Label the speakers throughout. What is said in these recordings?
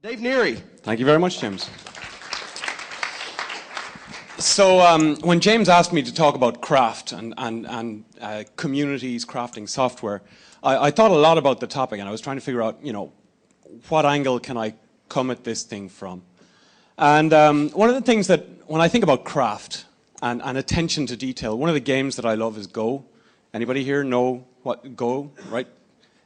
Speaker 1: Dave Neary.
Speaker 2: Thank you very much, James. So when James asked me to talk about craft and communities crafting software, I thought a lot about the topic, and I was trying to figure out, what angle can I come at this thing from? And one of the things that, when I think about craft and attention to detail, one of the games that I love is Go. Anybody here know what Go, right?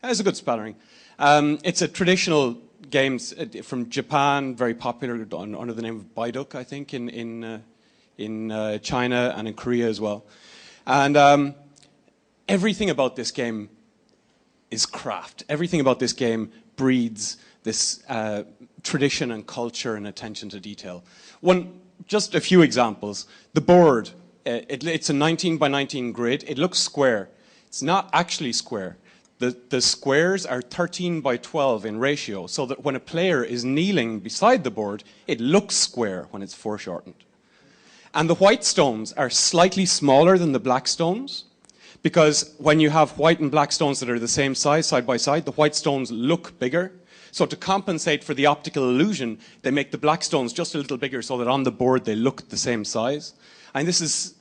Speaker 2: That's a good spelling. It's a traditional game from Japan, very popular under the name of Baiduk, I think, in China and in Korea as well. And everything about this game is craft. Everything about this game breeds this tradition and culture and attention to detail. Just a few examples. The board, it's a 19 by 19 grid. It looks square. It's not actually square. The squares are 13 by 12 in ratio, so that when a player is kneeling beside the board, it looks square when it's foreshortened. And the white stones are slightly smaller than the black stones, because when you have white and black stones that are the same size, side by side, the white stones look bigger. So to compensate for the optical illusion, they make the black stones just a little bigger so that on the board they look the same size. And this is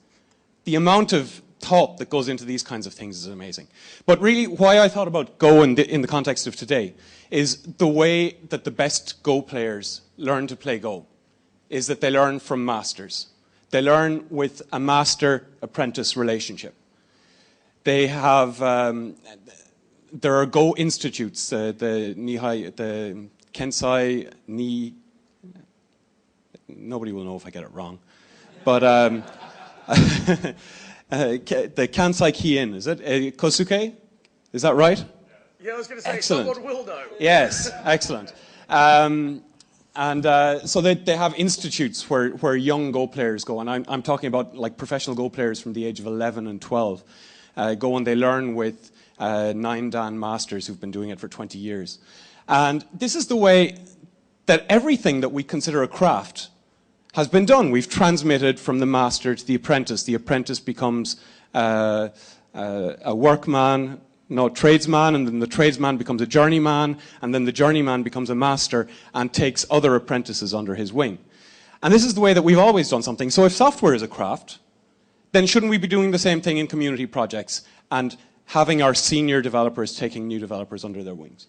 Speaker 2: the amount of thought that goes into these kinds of things is amazing. But really, why I thought about Go in the context of today is the way that the best Go players learn to play Go is that they learn from masters. They learn with a master-apprentice relationship. They have, there are Go institutes, the Kensai Ni, nobody will know if I get it wrong, but the Kansai Kiin, is it? Kosuke? Is that right?
Speaker 1: Yeah, I was going to say,
Speaker 2: excellent.
Speaker 1: Someone will know.
Speaker 2: Yes, excellent. So they have institutes where young Go players go, and I'm talking about like professional Go players from the age of 11 and 12 go and they learn with 9 Dan masters who've been doing it for 20 years. And this is the way that everything that we consider a craft has been done. We've transmitted from the master to the apprentice. The apprentice becomes a workman, tradesman, and then the tradesman becomes a journeyman, and then the journeyman becomes a master and takes other apprentices under his wing. And this is the way that we've always done something. So if software is a craft, then shouldn't we be doing the same thing in community projects and having our senior developers taking new developers under their wings?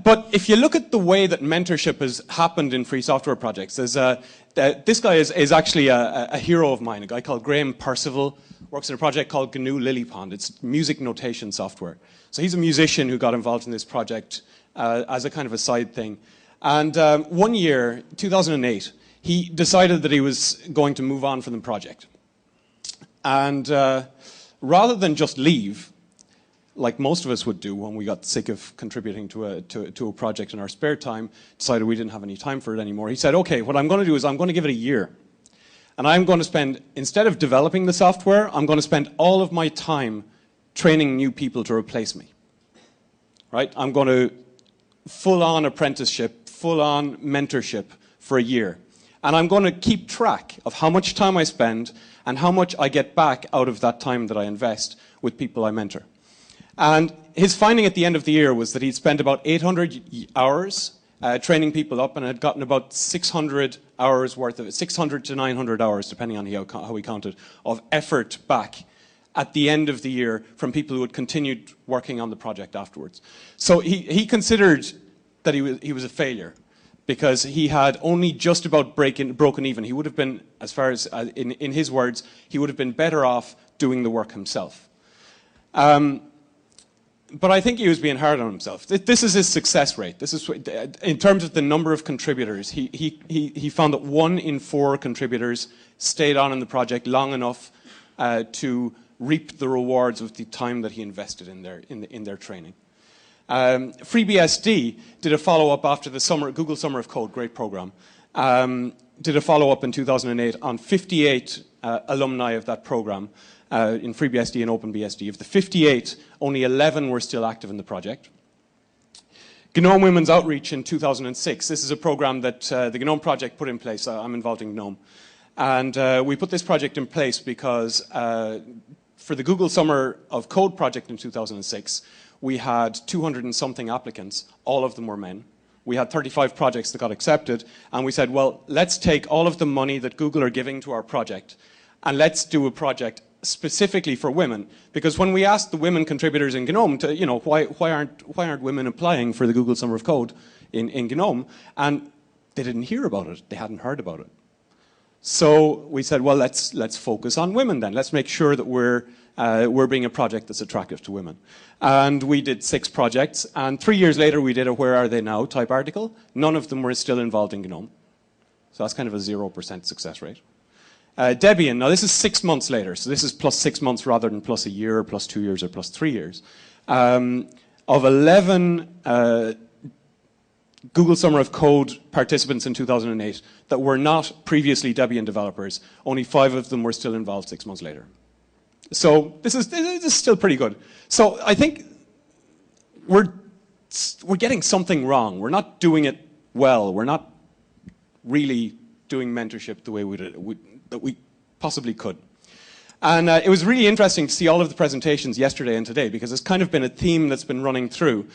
Speaker 2: But if you look at the way that mentorship has happened in free software projects, this guy is actually a hero of mine, a guy called Graham Percival, works in a project called GNU Lilypond. It's music notation software. So he's a musician who got involved in this project as a kind of a side thing. And one year, 2008, he decided that he was going to move on from the project. And rather than just leave, like most of us would do when we got sick of contributing to a project in our spare time, decided we didn't have any time for it anymore. He said, okay, what I'm going to do is I'm going to give it a year. And I'm going to spend, instead of developing the software, I'm going to spend all of my time training new people to replace me. Right? I'm going to full-on apprenticeship, full-on mentorship for a year. And I'm going to keep track of how much time I spend and how much I get back out of that time that I invest with people I mentor. And his finding at the end of the year was that he'd spent about 800 hours training people up and had gotten about 600 hours worth of it, 600 to 900 hours, depending on how he counted, of effort back at the end of the year from people who had continued working on the project afterwards. So he considered that he was a failure because he had only just about broken even. He would have been, as far as, in his words, he would have been better off doing the work himself. But I think he was being hard on himself. This is his success rate. This is, in terms of the number of contributors, he found that 1 in 4 contributors stayed on in the project long enough to reap the rewards of the time that he invested in their training. FreeBSD did a follow-up after the Google Summer of Code, great program, did a follow-up in 2008 on 58 alumni of that program. In FreeBSD and OpenBSD. Of the 58, only 11 were still active in the project. GNOME Women's Outreach in 2006. This is a program that the GNOME project put in place. I'm involved in GNOME. And we put this project in place because for the Google Summer of Code project in 2006, we had 200 and something applicants. All of them were men. We had 35 projects that got accepted, and we said, well, let's take all of the money that Google are giving to our project, and let's do a project specifically for women. Because when we asked the women contributors in GNOME, to, you know, why aren't women applying for the Google Summer of Code in GNOME, and they didn't hear about it. They hadn't heard about it. So we said, well, let's focus on women then. Let's make sure that we're being a project that's attractive to women. And we did 6 projects, and 3 years later we did a Where Are They Now type article. None of them were still involved in GNOME. So that's kind of a 0% success rate. Debian, now this is 6 months later, so this is plus 6 months rather than plus a year, or plus 2 years, or plus 3 years. Of 11 Google Summer of Code participants in 2008 that were not previously Debian developers, only 5 of them were still involved 6 months later. So this is still pretty good. So I think we're getting something wrong. We're not doing it well. We're not really doing mentorship the way that we possibly could. And it was really interesting to see all of the presentations yesterday and today, because it's kind of been a theme that's been running through.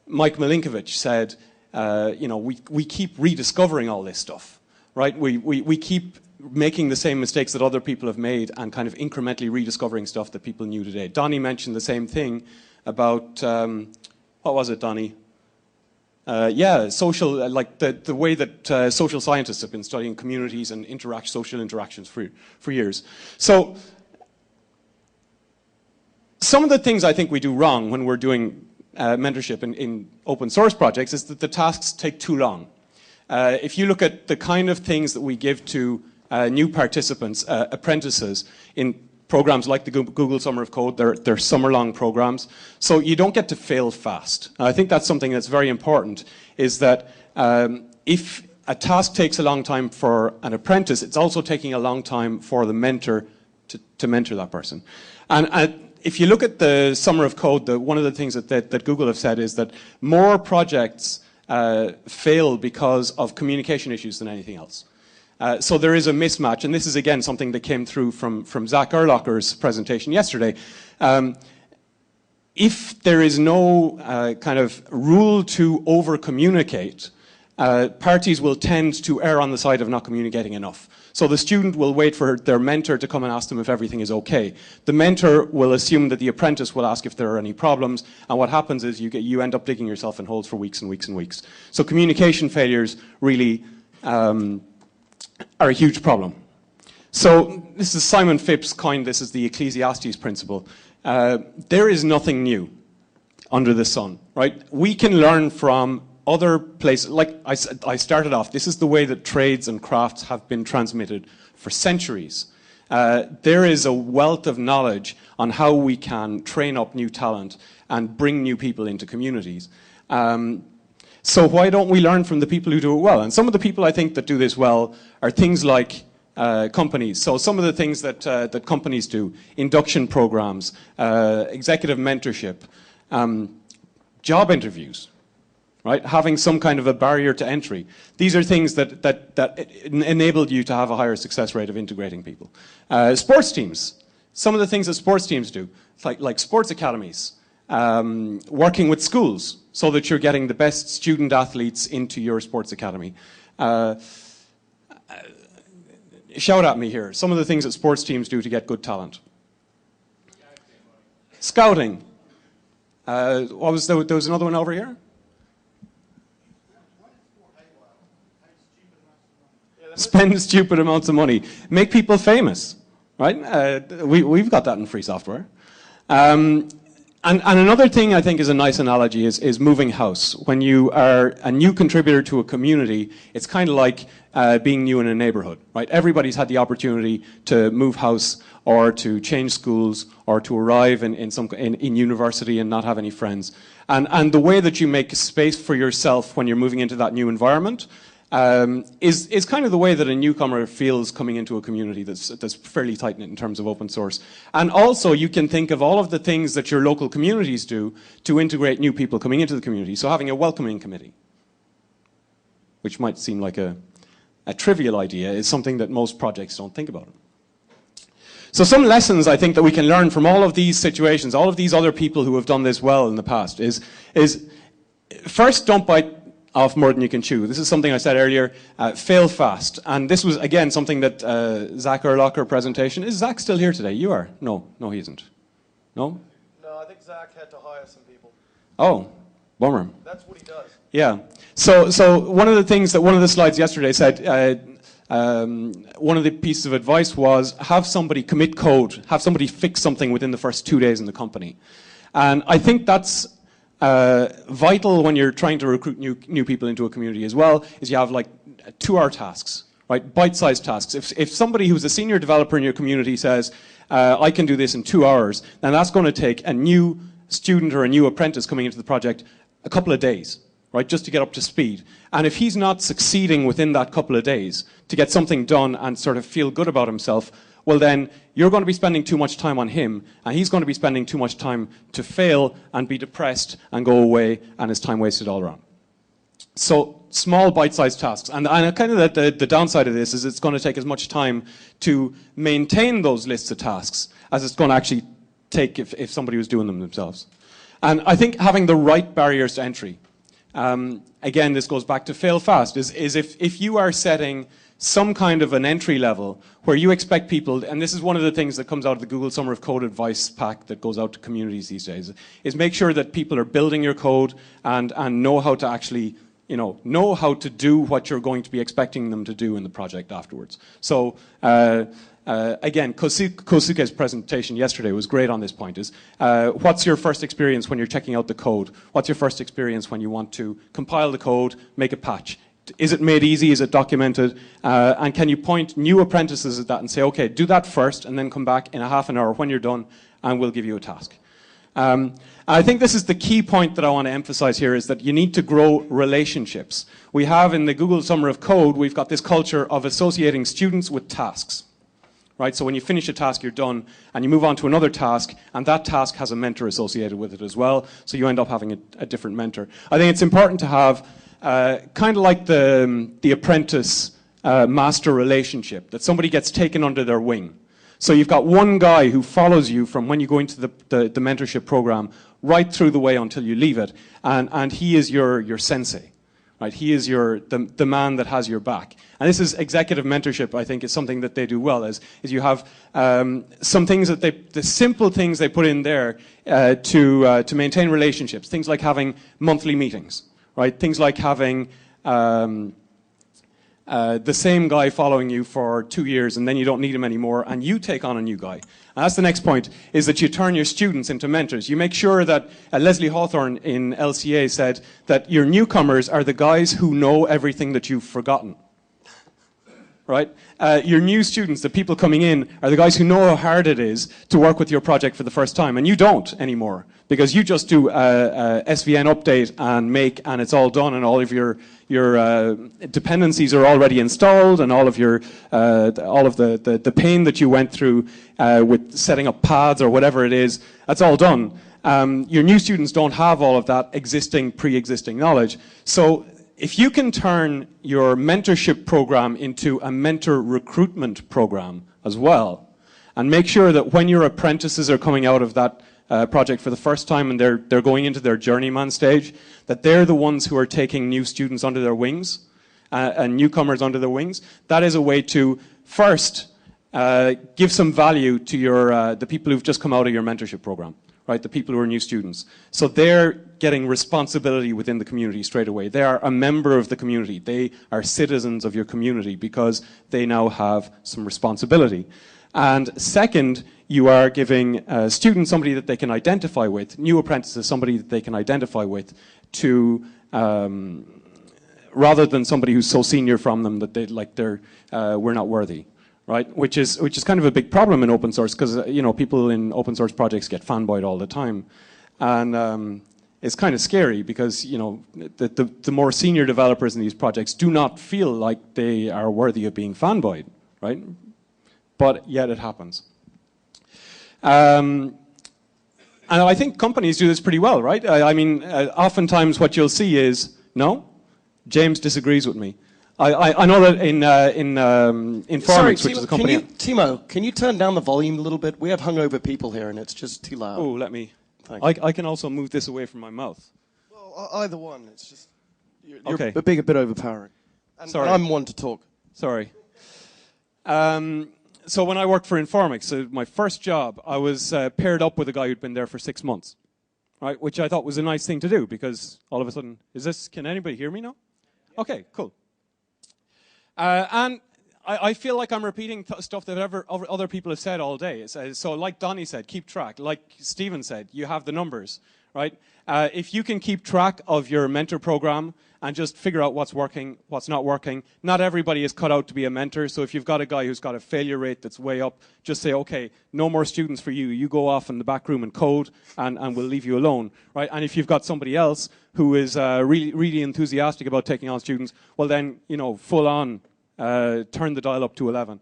Speaker 2: Mike Milinkovic said, you know, we keep rediscovering all this stuff, right? We keep making the same mistakes that other people have made and kind of incrementally rediscovering stuff that people knew today. Donnie mentioned the same thing about, what was it, Donnie? Yeah, social, like the way that social scientists have been studying communities and social interactions for years. So some of the things I think we do wrong when we're doing mentorship in open source projects is that the tasks take too long. If you look at the kind of things that we give to new participants, apprentices, in programs like the Google Summer of Code, they're summer-long programs, so you don't get to fail fast. And I think that's something that's very important, is that if a task takes a long time for an apprentice, it's also taking a long time for the mentor to mentor that person. And if you look at the Summer of Code, one of the things that Google have said is that more projects fail because of communication issues than anything else. So there is a mismatch, and this is again something that came through from Zach Erlacher's presentation yesterday. If there is no kind of rule to over-communicate, parties will tend to err on the side of not communicating enough. So the student will wait for their mentor to come and ask them if everything is okay. The mentor will assume that the apprentice will ask if there are any problems, and what happens is you end up digging yourself in holes for weeks and weeks and weeks. So communication failures really are a huge problem. So this is Simon Phipps coined this as the Ecclesiastes principle. There is nothing new under the sun, right? We can learn from other places. Like I started off, this is the way that trades and crafts have been transmitted for centuries. There is a wealth of knowledge on how we can train up new talent and bring new people into communities. So why don't we learn from the people who do it well? And some of the people I think that do this well are things like companies. So some of the things that companies do: induction programs, executive mentorship, job interviews, right? Having some kind of a barrier to entry. These are things that enable you to have a higher success rate of integrating people. Sports teams. Some of the things that sports teams do, like sports academies, working with schools so that you're getting the best student athletes into your sports academy. Shout at me here. Some of the things that sports teams do to get good talent. Scouting. There was another one over here? Spend stupid amounts of money. Make people famous, right? We've got that in free software. And another thing I think is a nice analogy is moving house. When you are a new contributor to a community, it's kind of like being new in a neighborhood, right? Everybody's had the opportunity to move house or to change schools or to arrive in university and not have any friends. And the way that you make space for yourself when you're moving into that new environment is kind of the way that a newcomer feels coming into a community that's fairly tight-knit in terms of open source. And also you can think of all of the things that your local communities do to integrate new people coming into the community. So having a welcoming committee, which might seem like a trivial idea, is something that most projects don't think about. So some lessons I think that we can learn from all of these situations, all of these other people who have done this well in the past is first, don't bite off more than you can chew. This is something I said earlier, fail fast. And this was, again, something that Zach Erlocker presentation. Is Zach still here today? You are? No, he isn't. No?
Speaker 1: No, I think Zach had to hire some people.
Speaker 2: Oh, bummer.
Speaker 1: That's what he does.
Speaker 2: Yeah. So one of the things that one of the slides yesterday said, one of the pieces of advice was have somebody commit code, have somebody fix something within the first 2 days in the company. And I think that's vital when you're trying to recruit new people into a community as well, is you have like 2-hour tasks, right? Bite-sized tasks. If somebody who's a senior developer in your community says, I can do this in 2 hours, then that's going to take a new student or a new apprentice coming into the project a couple of days, right, just to get up to speed. And if he's not succeeding within that couple of days to get something done and sort of feel good about himself, well then you're going to be spending too much time on him, and he's going to be spending too much time to fail and be depressed and go away, and his time wasted all around. So small bite-sized tasks. And kind of the downside of this is it's going to take as much time to maintain those lists of tasks as it's going to actually take if somebody was doing them themselves. And I think having the right barriers to entry, again, this goes back to fail fast, is if you are setting some kind of an entry level where you expect people, and this is one of the things that comes out of the Google Summer of Code advice pack that goes out to communities these days, is make sure that people are building your code and know how to actually, know how to do what you're going to be expecting them to do in the project afterwards. So, again, Kosuke's presentation yesterday was great on this point, is what's your first experience when you're checking out the code? What's your first experience when you want to compile the code, make a patch? Is it made easy? Is it documented? And can you point new apprentices at that and say, okay, do that first and then come back in a half an hour when you're done and we'll give you a task. I think this is the key point that I want to emphasize here, is that you need to grow relationships. We have in the Google Summer of Code, we've got this culture of associating students with tasks. Right? So when you finish a task, you're done, and you move on to another task, and that task has a mentor associated with it as well, so you end up having a different mentor. I think it's important to have kind of like the apprentice master relationship, that somebody gets taken under their wing. So you've got one guy who follows you from when you go into the mentorship program right through the way until you leave it, and he is your sensei. Right? He is the man that has your back. And this is executive mentorship, I think, is something that they do well, is you have some things that the simple things they put in there to maintain relationships. Things like having monthly meetings, right? Things like having the same guy following you for 2 years and then you don't need him anymore and you take on a new guy. And that's the next point, is that you turn your students into mentors. You make sure that, Leslie Hawthorne in LCA said that your newcomers are the guys who know everything that you've forgotten. Right? Your new students, the people coming in, are the guys who know how hard it is to work with your project for the first time. And you don't anymore, because you just do a SVN update and it's all done, and all of your dependencies are already installed, and all of the pain that you went through with setting up paths or whatever it is, that's all done. Your new students don't have all of that pre-existing knowledge. So if you can turn your mentorship program into a mentor recruitment program as well, and make sure that when your apprentices are coming out of that project for the first time and they're going into their journeyman stage, that they're the ones who are taking new students under their wings and newcomers under their wings, that is a way to first give some value to the people who've just come out of your mentorship program. Right, the people who are new students. So they're getting responsibility within the community straight away. They are a member of the community. They are citizens of your community because they now have some responsibility. And second, you are giving students somebody that they can identify with, new apprentices somebody that they can identify with, to rather than somebody who's so senior from them that we're not worthy. Right, which is kind of a big problem in open source, because people in open source projects get fanboyed all the time, and it's kind of scary because the more senior developers in these projects do not feel like they are worthy of being fanboyed, right? But yet it happens, and I think companies do this pretty well, right? I mean, oftentimes what you'll see is, no, James disagrees with me. I know that in Formix, which is a company...
Speaker 1: Timo, can you turn down the volume a little bit? We have hungover people here and it's just too loud.
Speaker 2: Oh, let me...
Speaker 1: Thank you.
Speaker 2: I can also move this away from my mouth.
Speaker 1: Well, either one. It's just... You're
Speaker 2: Okay.
Speaker 1: a bit overpowering. And
Speaker 2: Sorry.
Speaker 1: I'm one to talk.
Speaker 2: Sorry. So when I worked for Informix, so my first job, I was paired up with a guy who'd been there for 6 months, right? Which I thought was a nice thing to do because all of a sudden, can anybody hear me now? Okay, cool. And I feel like I'm repeating stuff that other people have said all day. So like Donnie said, keep track. Like Stephen said, you have the numbers, right? If you can keep track of your mentor program and just figure out what's working, what's not working. Not everybody is cut out to be a mentor, so if you've got a guy who's got a failure rate that's way up, just say, okay, no more students for you. You go off in the back room and code, and we'll leave you alone, right? And if you've got somebody else who is really enthusiastic about taking on students, well then, full on, turn the dial up to 11.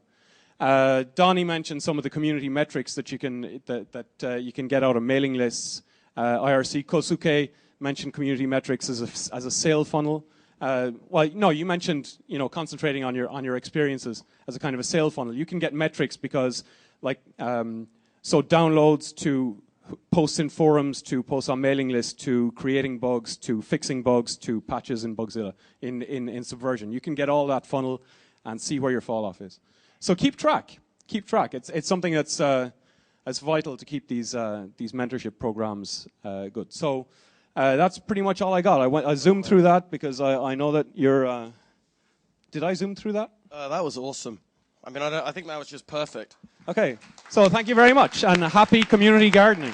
Speaker 2: Donnie mentioned some of the community metrics that you can get out of mailing lists. IRC Kosuke mentioned community metrics as a sale funnel. Well, no, you mentioned concentrating on your experiences as a kind of a sale funnel. You can get metrics because, so downloads to posts in forums, to posts on mailing lists, to creating bugs, to fixing bugs, to patches in Bugzilla, in Subversion. You can get all that funnel and see where your fall off is. So keep track. Keep track. It's something that's vital to keep these mentorship programs good. So. That's pretty much all I got. I zoomed through that because I know that you're... did I zoom through that?
Speaker 1: That was awesome. I mean, I think that was just perfect.
Speaker 2: Okay, so thank you very much, and happy community gardening.